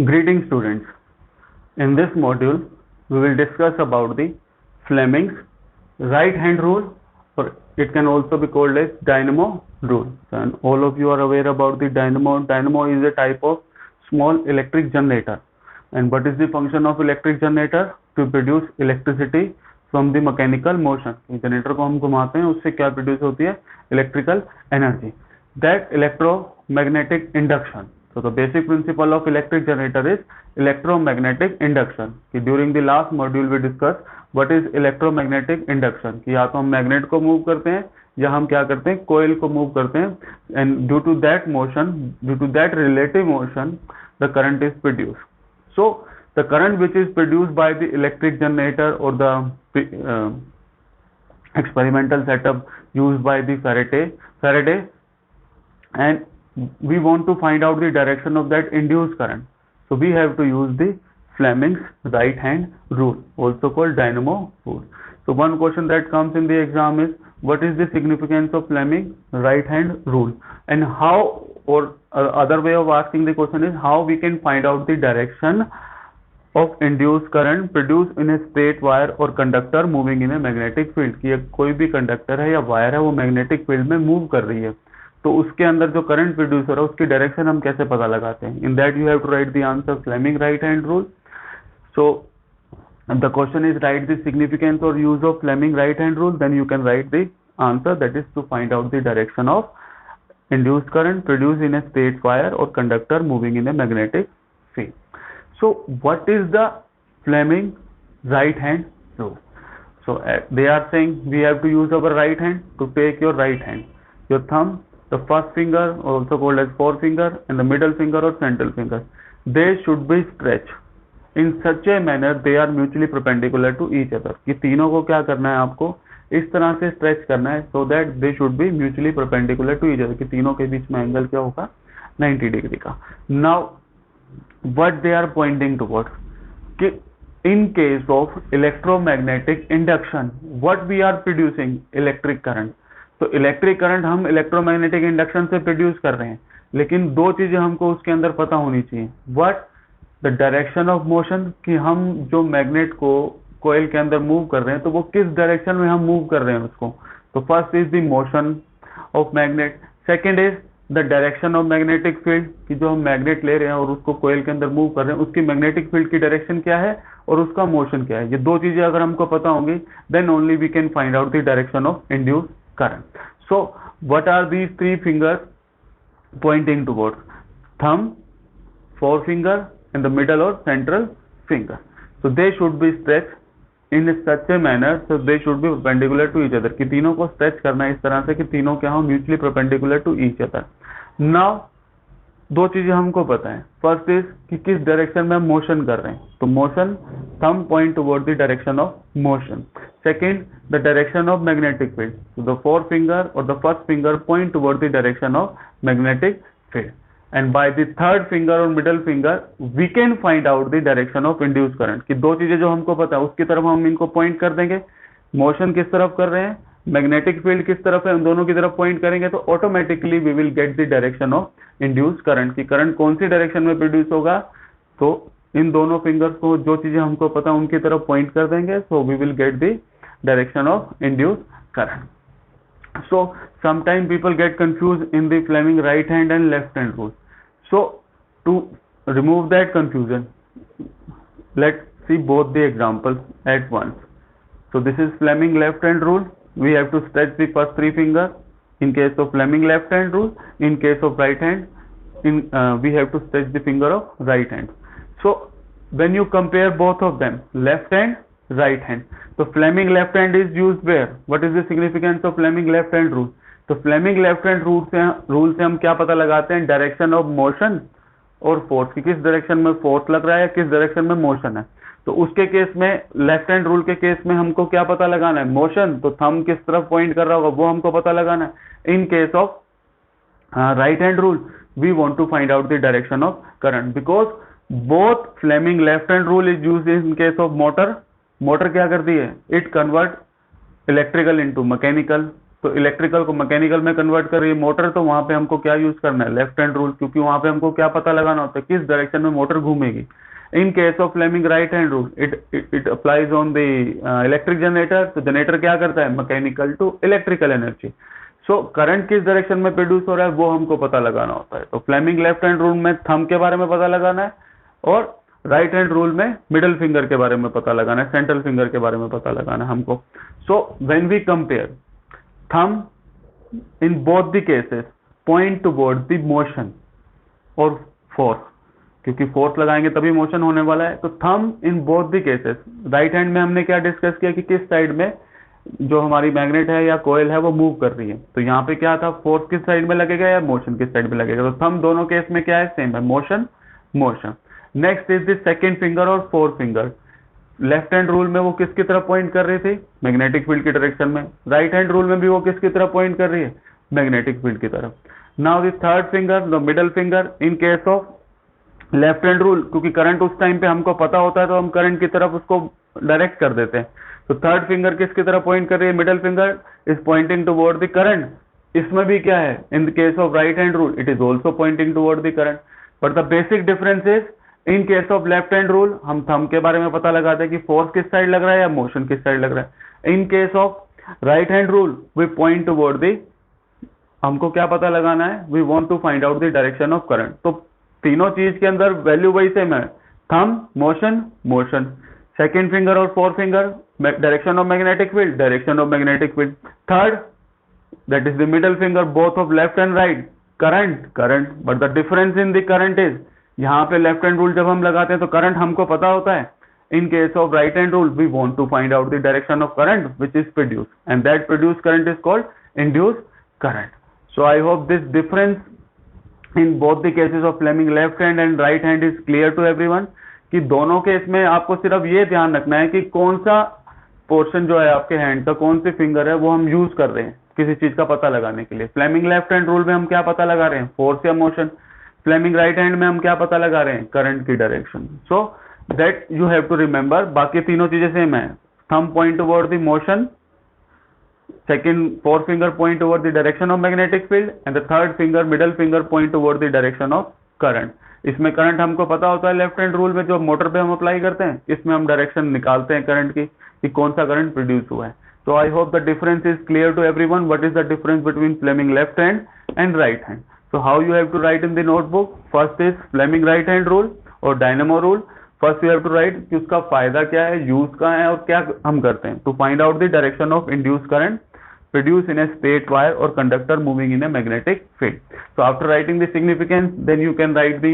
Greetings students. In this module, we will discuss about the Fleming's right hand rule, or it can also be called as dynamo rule. And all of you are aware about the dynamo. Dynamo is a type of small electric generator. And what is the function of electric generator? To produce electricity from the mechanical motion. Generator को हम घुमाते हैं, उससे क्या produce होती है? Electrical energy. That electromagnetic induction. So the basic principle of electric generator is electromagnetic induction. कि during the last module we discussed what is electromagnetic induction. कि या तो हम मैग्नेट को मूव करते हैं या हम क्या करते हैं, कोयल को मूव करते हैं, and due to that motion, due to that relative motion, the current is produced. So the current which is produced by the electric generator or the experimental setup used by the Faraday, and we want to find out the direction of that induced current. So we have to use the Fleming's right hand rule, also called dynamo rule. So one question that comes in the exam is, what is the significance of Fleming's right hand rule, and how, or other way of asking the question is, how we can find out the direction of induced current produced in a straight wire or conductor moving in a magnetic field. कि कोई भी conductor है या wire है वो magnetic field में move कर रही है, तो उसके अंदर जो करंट प्रोड्यूस हो रहा है उसकी डायरेक्शन हम कैसे पता लगाते हैं? In that you have to write the answer Fleming right hand rule. So the question is write the significance और use of Fleming right hand rule, then you can write the answer, that is to find out the direction of induced current produced in a straight wire or conductor moving in a magnetic field. So what is the Fleming right hand rule? So they are saying we have to use our right hand. To take your right hand, your thumb, the first finger, also called as forefinger, and the middle finger or central finger, they should be stretched in such a manner they are mutually perpendicular to each other. कि तीनों को क्या करना है, आपको इस तरह से स्ट्रेच करना है, so that they should be mutually perpendicular to each other, कि तीनों के बीच में एंगल क्या होगा? 90 डिग्री का. Now what they are pointing towards, कि in case of electromagnetic induction what we are producing? Electric current. तो इलेक्ट्रिक करंट हम इलेक्ट्रोमैग्नेटिक इंडक्शन से प्रोड्यूस कर रहे हैं, लेकिन दो चीजें हमको उसके अंदर पता होनी चाहिए. What? The direction of motion, कि हम जो मैग्नेट को कोयल के अंदर मूव कर रहे हैं तो वो किस डायरेक्शन में हम मूव कर रहे हैं उसको. तो first is the motion of magnet, second is the direction of magnetic field, कि जो हम मैग्नेट ले रहे हैं और उसको कोयल के अंदर मूव कर रहे हैं उसकी मैग्नेटिक फील्ड की डायरेक्शन क्या है और उसका मोशन क्या है. ये दो चीजें अगर हमको पता होंगी then only we can find out the direction of induced current. So what are these three fingers pointing towards? Thumb, forefinger, and the middle or central finger. So they should be stretched in such a manner so they should be perpendicular to each other. कि तीनों को stretch करना है इस तरह से कि तीनों क्या हो? Mutually perpendicular to each other. Now दो चीजें हमको पता है. फर्स्ट इज कि किस डायरेक्शन में हम मोशन कर रहे हैं, तो motion, thumb point toward the direction of motion. Second, the direction of magnetic field, तो द फोर फिंगर और the first finger point toward the direction of magnetic field, and by the third finger और middle finger we can find out the direction of induced current. कि दो चीजें जो हमको पता है उसकी तरफ हम इनको पॉइंट कर देंगे. मोशन किस तरफ कर रहे हैं, मैग्नेटिक फील्ड किस तरफ है, उन दोनों की तरफ पॉइंट करेंगे तो automatically we will get the direction of induced current. की करंट कौन सी डायरेक्शन में प्रोड्यूस होगा, तो इन दोनों फिंगर्स को जो चीजें हमको पता है उनकी तरफ पॉइंट कर देंगे, so we will get the direction of induced current. So sometime people get confuse in the Fleming right hand and left hand rule. So to remove that confusion, let's see both the examples at once. So this is Fleming left hand rule. We have to stretch the first three fingers. In case of Fleming left hand rule, in case of right hand, we have to stretch the finger of right hand. So when you compare both of them, left hand, right hand, so Fleming left hand is used where? What is the significance of Fleming left hand rule? तो Fleming left hand rule से हम क्या पता लगाते हैं? Direction of motion और force, कि किस डायरेक्शन में फोर्स लग रहा है, किस डायरेक्शन में मोशन है. तो उसके केस में, लेफ्ट हैंड रूल के केस में हमको क्या पता लगाना है? मोशन. तो थंब किस तरफ पॉइंट कर रहा होगा वो हमको पता लगाना है. In case of right hand rule we want to find out the direction of current, because both Fleming left hand rule is used in case of motor. Motor क्या करती है? It convert electrical into mechanical. तो electrical को mechanical में convert कर रही है motor, तो वहां पे हमको क्या यूज करना है, लेफ्ट हैंड रूल, क्योंकि वहां पे हमको क्या पता लगाना होता है, किस डायरेक्शन में मोटर घूमेगी। In case of Fleming right hand rule it applies on the electric generator. तो जनरेटर क्या करता है, mechanical to electrical energy. So current किस डायरेक्शन में प्रोड्यूस हो रहा है वो हमको पता लगाना होता है। तो फ्लेमिंग लेफ्ट हैंड रूल में थंब के बारे में पता लगाना है, और राइट हैंड रूल में मिडिल फिंगर के बारे में पता लगाना है, सेंट्रल फिंगर के बारे में पता लगाना है हमको। So when we compare thumb in both the cases point toward the motion और फोर्स, क्योंकि फोर्स लगाएंगे तभी मोशन होने वाला है। तो thumb in both the cases, right hand में हमने क्या डिस्कस किया कि किस साइड में जो हमारी मैग्नेट है या कोयल है वो मूव कर रही है। तो यहाँ पे क्या था, फोर्स किस साइड में लगेगा या मोशन किस साइड में लगेगा। तो थंब दोनों केस में क्या है, सेम है, motion motion. Next is the second finger और fourth finger. Left hand rule में वो किसकी तरफ पॉइंट कर रही थी, मैग्नेटिक फील्ड की डायरेक्शन में। राइट हैंड रूल में भी वो किसकी तरफ पॉइंट कर रही है, मैग्नेटिक फील्ड की तरफ। Now the third finger, the middle finger, in case of left hand rule, क्योंकि करंट उस टाइम पे हमको पता होता है तो हम करंट की तरफ उसको डायरेक्ट कर देते हैं। तो थर्ड फिंगर किसकी तरफ पॉइंट कर रही है, middle finger is pointing toward the current. इसमें भी क्या है, in the case of right hand rule it is also pointing toward the current. But the basic difference is, in case of left hand rule हम thumb के बारे में पता लगाते हैं कि फोर्स किस साइड लग रहा है या मोशन किस साइड लग रहा है। In case of right hand rule we point toward the, हमको क्या पता लगाना है, we want to find out the direction of current. तो तीनों चीज के अंदर वैल्यू वही सेम है, thumb motion motion, second finger और fourth finger direction of magnetic field, direction of magnetic field. Third that is the middle finger both of left and right, current current. But the difference in the current is, यहाँ पे left hand rule जब हम लगाते हैं तो current हमको पता होता है। In case of right hand rule we want to find out the direction of current which is produced, and that produced current is called induced current. So I hope this difference in both the cases of Fleming left hand and right hand is clear to everyone, कि दोनों case में आपको सिर्फ ये ध्यान रखना है कि कौन सा पोर्शन जो है आपके हैंड का, कौन सी फिंगर है वो हम यूज कर रहे हैं किसी चीज का पता लगाने के लिए। फ्लेमिंग लेफ्ट हैंड रूल में हम क्या पता लगा रहे हैं, फोर्स या मोशन। फ्लेमिंग राइट हैंड में हम क्या पता लगा रहे हैं, करंट की direction. So that you have to remember. बाकी तीनों चीजें सेम है, thumb point toward the motion, second fourth finger point toward the direction of magnetic field, and the third finger middle finger point toward the direction of current. इसमें current हमको पता होता है left hand rule में, जो motor पे हम apply करते हैं, इसमें हम डायरेक्शन निकालते हैं करंट की कि कौन सा करंट प्रोड्यूस हुआ है। तो I hope the difference is clear to everyone, what is the difference between Fleming left hand and right hand. So how you have to write in the notebook, first is Fleming right hand rule और dynamo rule. First you have to write कि उसका फायदा क्या है, use कहाँ है और क्या हम करते हैं to find out the direction of induced current produced in a straight wire or conductor moving in a magnetic field. So after writing the significance, then you can write the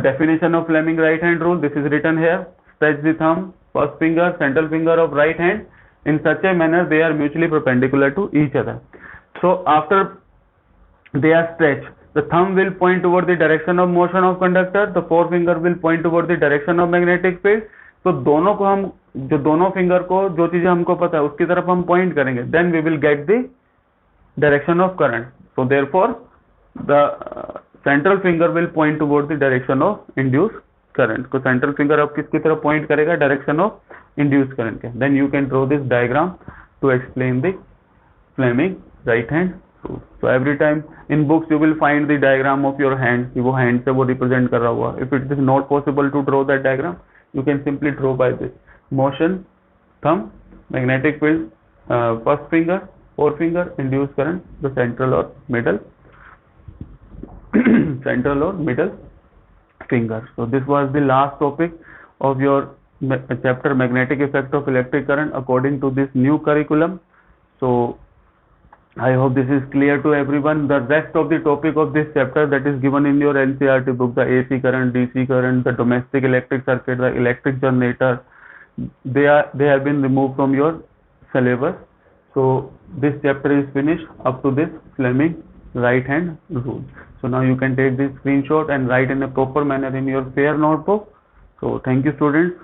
definition of Fleming right hand rule. This is written here. Stretch the thumb, first finger, central finger of right hand in such a manner they are mutually perpendicular to each other. So after they are stretched, the thumb will point toward the direction of motion of conductor, the forefinger will point toward the direction of magnetic field. तो दोनों को हम, जो दोनों finger को जो चीजें हमको पता है उसकी तरफ हम पॉइंट करेंगे, then we will get the direction of current. So therefore the central finger will point toward the direction of induce current. तो सेंट्रल फिंगर अब किसकी तरफ पॉइंट करेगा, डायरेक्शन ऑफ इंड्यूस करंट के। Then you can draw this diagram to explain the Fleming right hand rule. So every time in books you will find the diagram of your hand, कि वो hand से वो represent कर रहा हुआ। If it is not possible to draw that diagram, you can simply draw by this motion, thumb, magnetic field, first finger, fourth finger, induced current, the central or middle central or middle finger. So this was the last topic of your chapter magnetic effect of electric current according to this new curriculum. So I hope this is clear to everyone. The rest of the topic of this chapter that is given in your NCERT book, the AC current, DC current, the domestic electric circuit, the electric generator, they have been removed from your syllabus. So this chapter is finished up to this Fleming right hand rule. So now you can take this screenshot and write in a proper manner in your fair notebook. So thank you students.